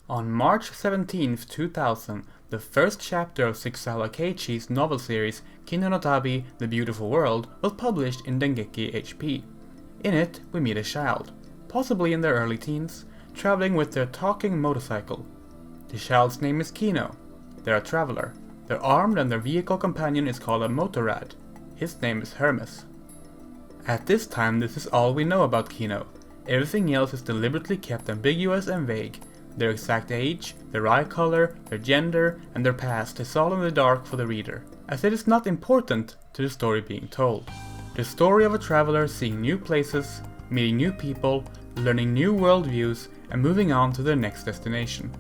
On March 17, 2000, the first chapter of Sixawa Keiichi's novel series Kino no Tabi, The Beautiful World was published in Dengeki HP. In it, we meet a child, possibly in their early teens, traveling with their talking motorcycle. The child's name is Kino. They're a traveler. They're armed and their vehicle companion is called a motorrad. His name is Hermes. At this time, this is all we know about Kino. Everything else is deliberately kept ambiguous and vague. Their exact age, their eye color, their gender, and their past is all in the dark for the reader, as it is not important to the story being told. The story of a traveler seeing new places, meeting new people, learning new worldviews, and moving on to their next destination.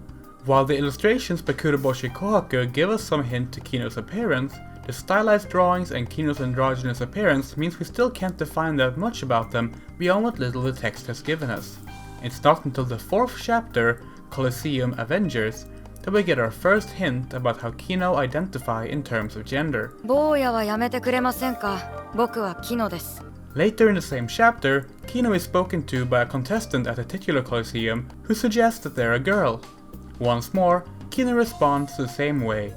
While the illustrations by Kuroboshi Kohaku give us some hint to Kino's appearance, the stylized drawings and Kino's androgynous appearance means we still can't define that much about them beyond what little the text has given us. It's not until the 4th chapter, Coliseum Avengers, that we get our first hint about how Kino identify in terms of gender. Later in the same chapter, Kino is spoken to by a contestant at the titular Coliseum who suggests that they're a girl. Once more, Kino responds the same way.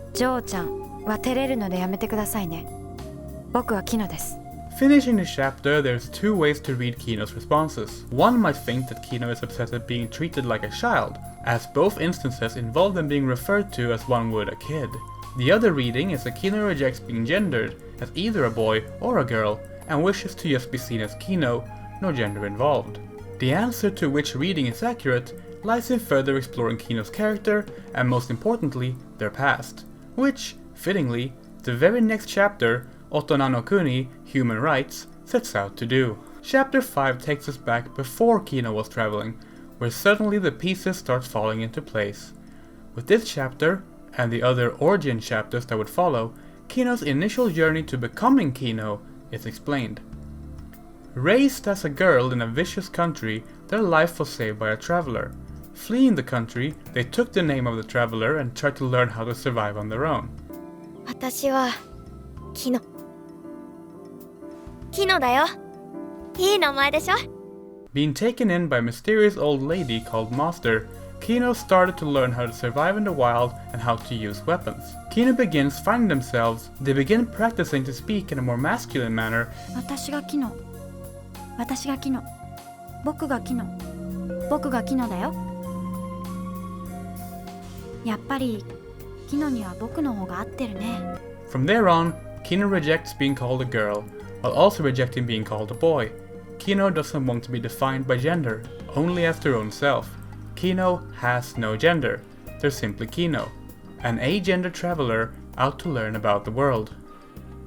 Finishing the chapter, there's two ways to read Kino's responses. One might think that Kino is upset at being treated like a child, as both instances involve them being referred to as one would a kid. The other reading is that Kino rejects being gendered as either a boy or a girl, and wishes to just be seen as Kino, no gender involved. The answer to which reading is accurate lies in further exploring Kino's character, and most importantly, their past, which, fittingly, the very next chapter, Otona no Kuni, Human Rights, sets out to do. Chapter 5 takes us back before Kino was traveling, where suddenly the pieces start falling into place. With this chapter, and the other origin chapters that would follow, Kino's initial journey to becoming Kino is explained. Raised as a girl in a vicious country, their life was saved by a traveler. Fleeing the country, they took the name of the traveler and tried to learn how to survive on their own. Being taken in by a mysterious old lady called Master, Kino started to learn how to survive in the wild and how to use weapons. Kino begins finding themselves, they begin practicing to speak in a more masculine manner. From there on, Kino rejects being called a girl, while also rejecting being called a boy. Kino doesn't want to be defined by gender, only as their own self. Kino has no gender, they're simply Kino, an agender traveler out to learn about the world.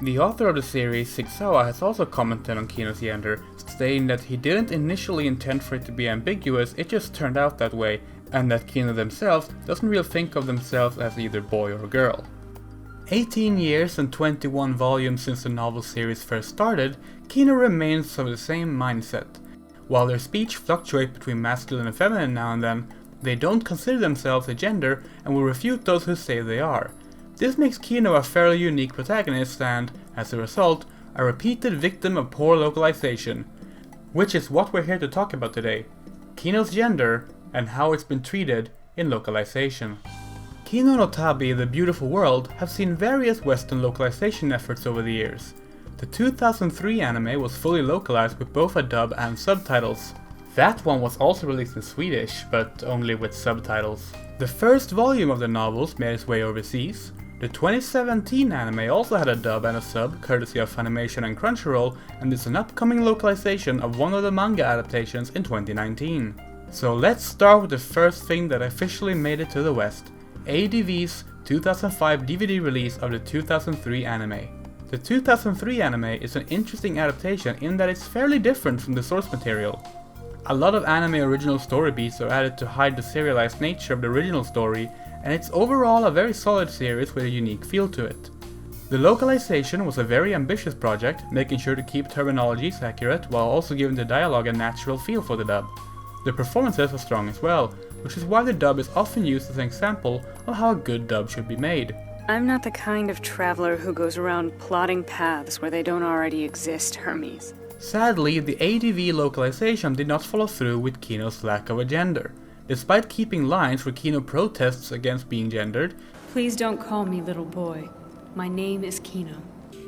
The author of the series, Sixawa, has also commented on Kino's gender, stating that he didn't initially intend for it to be ambiguous, it just turned out that way, and that Kino themselves doesn't really think of themselves as either boy or girl. 18 years and 21 volumes since the novel series first started, Kino remains of the same mindset. While their speech fluctuates between masculine and feminine now and then, they don't consider themselves a gender and will refute those who say they are. This makes Kino a fairly unique protagonist and, as a result, a repeated victim of poor localization. Which is what we're here to talk about today. Kino's gender and how it's been treated in localization. Kino no Tabi, The Beautiful World have seen various Western localization efforts over the years. The 2003 anime was fully localized with both a dub and subtitles. That one was also released in Swedish, but only with subtitles. The first volume of the novels made its way overseas. The 2017 anime also had a dub and a sub, courtesy of Funimation and Crunchyroll, and is an upcoming localization of one of the manga adaptations in 2019. So let's start with the first thing that officially made it to the West. ADV's 2005 DVD release of the 2003 anime. The 2003 anime is an interesting adaptation in that it's fairly different from the source material. A lot of anime original story beats are added to hide the serialized nature of the original story, and it's overall a very solid series with a unique feel to it. The localization was a very ambitious project, making sure to keep terminologies accurate while also giving the dialogue a natural feel for the dub. The performances are strong as well, which is why the dub is often used as an example of how a good dub should be made. I'm not the kind of traveler who goes around plotting paths where they don't already exist, Hermes. Sadly, the ADV localization did not follow through with Kino's lack of a gender. despite keeping lines where Kino protests against being gendered. Please don't call me little boy. My name is Kino.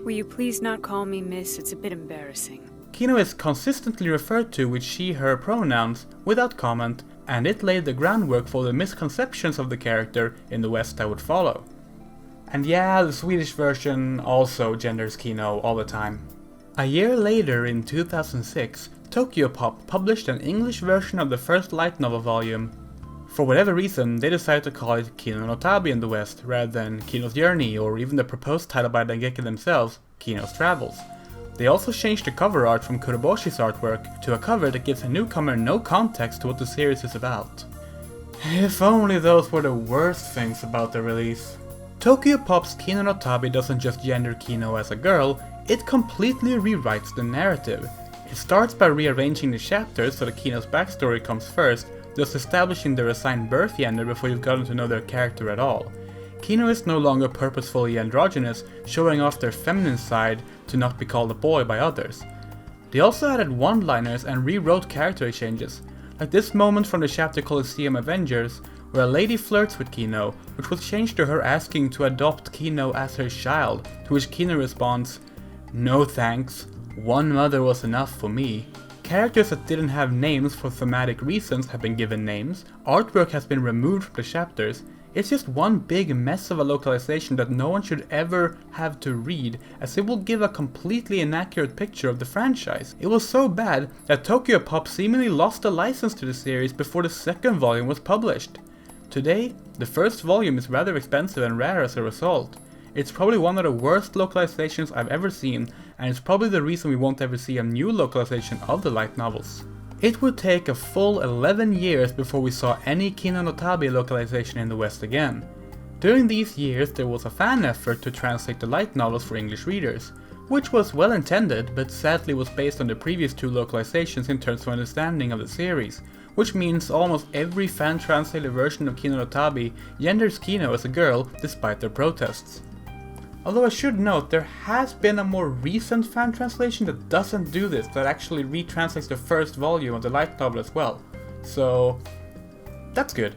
Will you please not call me miss? It's a bit embarrassing. Kino is consistently referred to with she/her pronouns without comment, and it laid the groundwork for the misconceptions of the character in the West that would follow. And yeah, the Swedish version also genders Kino all the time. A year later, in 2006, Tokyopop published an English version of the first light novel volume. For whatever reason, they decided to call it Kino no Tabi in the West, rather than Kino's Journey, or even the proposed title by Dengeki themselves, Kino's Travels. They also changed the cover art from Kuroboshi's artwork to a cover that gives a newcomer no context to what the series is about. If only those were the worst things about the release. Tokyopop's Kino no Tabi doesn't just gender Kino as a girl, it completely rewrites the narrative. It starts by rearranging the chapters so that Kino's backstory comes first, thus establishing their assigned birth gender before you've gotten to know their character at all. Kino is no longer purposefully androgynous, showing off their feminine side to not be called a boy by others. They also added one-liners and rewrote character exchanges, like this moment from the chapter Coliseum Avengers, where a lady flirts with Kino, which was changed to her asking to adopt Kino as her child, to which Kino responds, "No thanks, one mother was enough for me." Characters that didn't have names for thematic reasons have been given names, artwork has been removed from the chapters. It's just one big mess of a localization that no one should ever have to read, as it will give a completely inaccurate picture of the franchise. It was so bad that Tokyopop seemingly lost the license to the series before the second volume was published. Today, the first volume is rather expensive and rare as a result. It's probably one of the worst localizations I've ever seen, and it's probably the reason we won't ever see a new localization of the light novels. It would take a full 11 years before we saw any Kino no Tabi localization in the West again. During these years there was a fan effort to translate the light novels for English readers, which was well intended but sadly was based on the previous two localizations in terms of understanding of the series, which means almost every fan translated version of Kino no Tabi genders Kino as a girl despite their protests. Although I should note, there has been a more recent fan translation that doesn't do this, that actually retranslates the first volume of the light novel as well. So, that's good.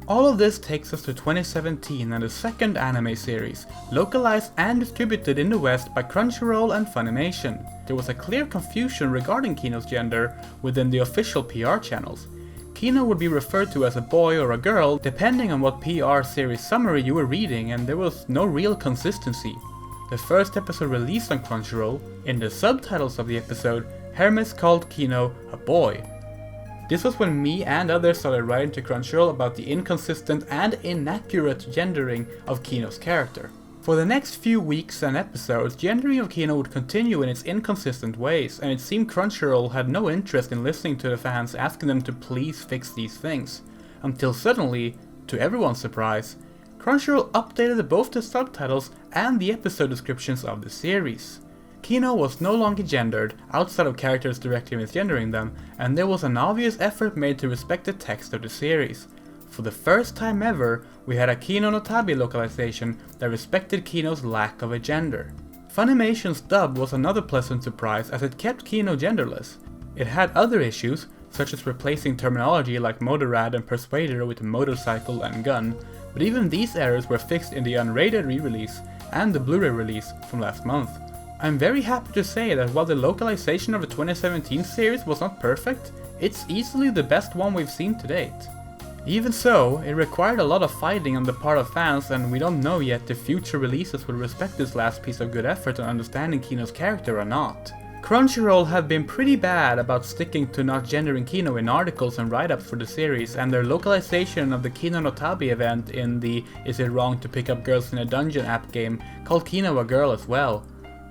All of this takes us to 2017 and the second anime series, localized and distributed in the West by Crunchyroll and Funimation. There was a clear confusion regarding Kino's gender within the official PR channels. Kino would be referred to as a boy or a girl depending on what PR series summary you were reading, and there was no real consistency. The first episode released on Crunchyroll, in the subtitles of the episode, Hermes called Kino a boy. This was when me and others started writing to Crunchyroll about the inconsistent and inaccurate gendering of Kino's character. For the next few weeks and episodes, gendering of Kino would continue in its inconsistent ways, and it seemed Crunchyroll had no interest in listening to the fans asking them to please fix these things. Until suddenly, to everyone's surprise, Crunchyroll updated both the subtitles and the episode descriptions of the series. Kino was no longer gendered, outside of characters directly misgendering them, and there was an obvious effort made to respect the text of the series. For the first time ever, we had a Kino no Tabi localization that respected Kino's lack of a gender. Funimation's dub was another pleasant surprise as it kept Kino genderless. It had other issues, such as replacing terminology like motorrad and persuader with motorcycle and gun, but even these errors were fixed in the unrated re-release and the Blu-ray release from last month. I'm very happy to say that while the localization of the 2017 series was not perfect, it's easily the best one we've seen to date. Even so, it required a lot of fighting on the part of fans, and we don't know yet if future releases will respect this last piece of good effort on understanding Kino's character or not. Crunchyroll have been pretty bad about sticking to not gendering Kino in articles and write-ups for the series, and their localization of the Kino no Tabi event in the Is It Wrong to Pick Up Girls in a Dungeon app game called Kino a girl as well.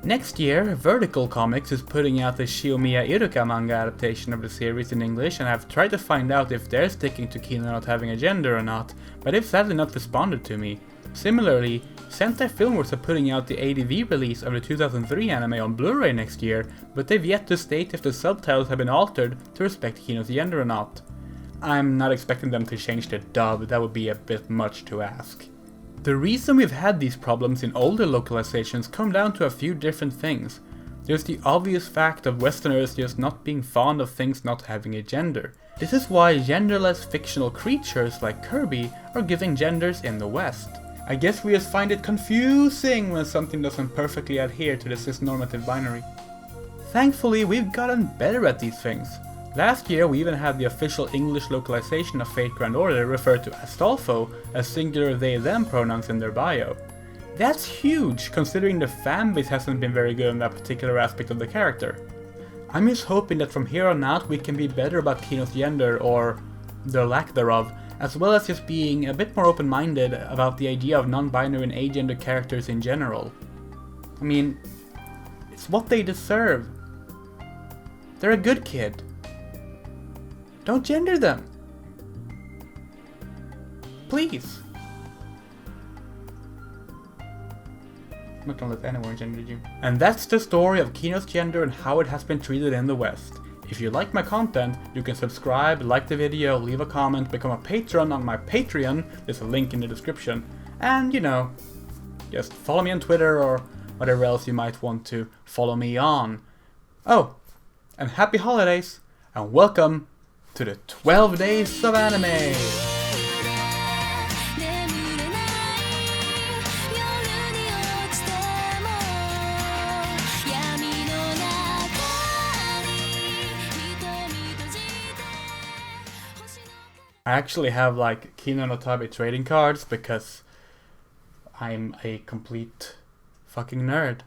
Next year, Vertical Comics is putting out the Shinomiya Iruka manga adaptation of the series in English, and I've tried to find out if they're sticking to Kino not having a gender or not, but they've sadly not responded to me. Similarly, Sentai Filmworks are putting out the ADV release of the 2003 anime on Blu-ray next year, but they've yet to state if the subtitles have been altered to respect Kino's gender or not. I'm not expecting them to change the dub, that would be a bit much to ask. The reason we've had these problems in older localizations come down to a few different things. There's the obvious fact of Westerners just not being fond of things not having a gender. This is why genderless fictional creatures like Kirby are given genders in the West. I guess we just find it confusing when something doesn't perfectly adhere to the cis-normative binary. Thankfully, we've gotten better at these things. Last year, we even had the official English localization of Fate Grand Order refer to Astolfo as singular they-them pronouns in their bio. That's huge, considering the fanbase hasn't been very good on that particular aspect of the character. I'm just hoping that from here on out we can be better about Kino's gender, or the lack thereof, as well as just being a bit more open-minded about the idea of non-binary and agender characters in general. I mean, it's what they deserve. They're a good kid. Don't gender them. Please. I'm not gonna let anyone gender you. And that's the story of Kino's gender and how it has been treated in the West. If you like my content, you can subscribe, like the video, leave a comment, become a patron on my Patreon, there's a link in the description, and you know, just follow me on Twitter or whatever else you might want to follow me on. Oh, and happy holidays, and welcome to the 12 Days of Anime! I actually have like Kino no Tabi trading cards because I'm a complete fucking nerd.